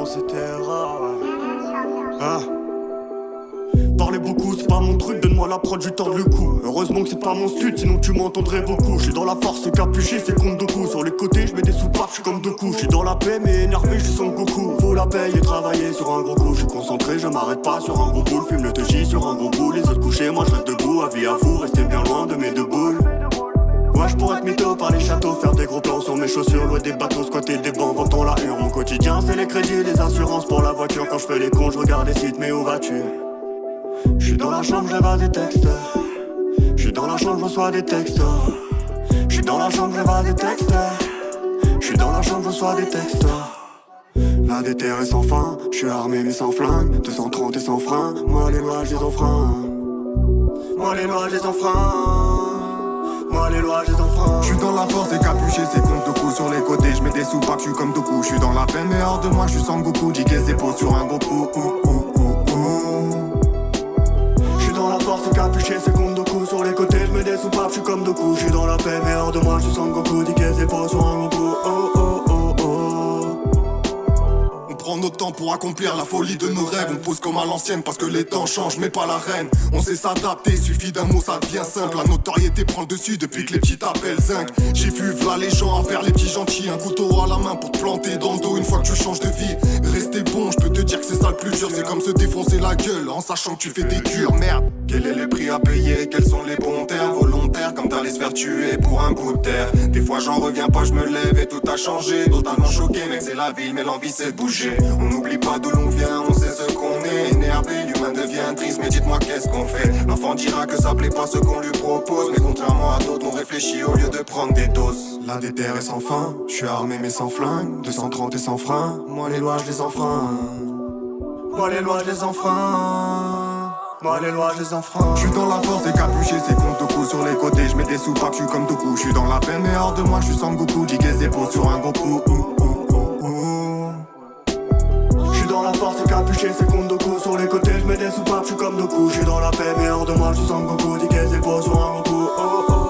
dans cette era, ouais. Hein? Parler beaucoup, c'est pas mon truc, donne-moi la prod, du tord le cou. Heureusement que c'est pas mon stud, sinon tu m'entendrais beaucoup. J'suis dans la force, c'est capuché, c'est contre Doku. Sur les côtés, j'mets des soupapes, j'suis comme Doku. J'suis dans la paix, mais énervé, j'suis Son Goku. Faut la paye et travailler sur un gros coup. J'suis concentré, je m'arrête pas sur un gros boule. Fume le TJ sur un gros bout. Les autres couchés, moi j'reste debout. Avis à vous, restez bien loin de mes deux boules. Ouais, j'pourrais être mytho par les châteaux, faire des gros plans sur mes chaussures, louer des bateaux, squatter des bancs, vendant la hure. Mon quotidien, c'est les crédits, les assurances pour la voiture. Quand j'fais les cons, j'regarde les sites, mais où vas-tu? J'suis dans la chambre, j'rêve à des textes. J'suis dans la chambre, j'reçois des textes. J'suis dans la chambre, j'rêve à des textes. J'suis dans la chambre, j'reçois des textes. La déterre est sans fin, j'suis armé mais sans flingue. 230 et sans frein, moi les lois, j'les enfreins. Moi les lois, j'les enfreins. Moi les lois, j'les enfreins. J'suis dans la force et capuché, c'est contre Doku. Sur les côtés, j'mets des soupapes, j'suis comme Doku. J'suis dans la peine, mais hors de moi, j'suis Son Goku. Jiquez ses peaux sur un gros coup. J'suis dans la force et capuché, c'est contre Doku. Sur les côtés, j'mets des soupapes, j'suis comme Doku. J'suis dans la paix, mais hors de moi, j'suis Son Goku. Jiquez ses peaux sur un gros coup. On prend notre temps pour accomplir la folie de nos rêves. On pose comme à l'ancienne parce que les temps changent mais pas la reine. On sait s'adapter, suffit d'un mot ça devient simple. La notoriété prend le dessus depuis que les petits t'appellent zinc. J'ai vu v'là les gens à faire les petits gentils. Un couteau à la main pour te planter dans le dos une fois que tu changes de vie. Rester bon, je peux te dire que c'est ça le plus dur. C'est comme se défoncer la gueule en sachant que tu fais des cures. Merde, quel est le prix à payer? Quels sont les bons termes volontaires? Comme d'aller se faire tuer pour un bout de terre. Des fois j'en reviens pas, je me lève et tout a changé. Totalement choqué mec, c'est la vie mais l'envie c'est de bouger. On n'oublie pas d'où l'on vient, on sait ce qu'on est. Énervé, l'humain devient triste, mais dites-moi qu'est-ce qu'on fait. L'enfant dira que ça plaît pas ce qu'on lui propose, mais contrairement à d'autres, on réfléchit au lieu de prendre des doses. La déterre est sans fin, j'suis armé mais sans flingue. 230 et sans frein, moi les lois j'les enfreins. Moi les lois j'les enfreins. Moi les lois j'les enfreins. J'suis dans la force et capuché, c'est contre Doku. Sur les côtés, j'mets des soupapes, j'suis comme Doku. J'suis dans la peine, mais hors de moi, j'suis Son Goku. Jiquez ses peaux sur un gros coup. Dans la force et capuché, c'est contre Doku. Sur les côtés, j'mets des soupapes, j'suis comme Doku. J'suis dans la paix, mais hors de moi, j'suis Son Goku. Jiquez ses peaux sur un gros coup.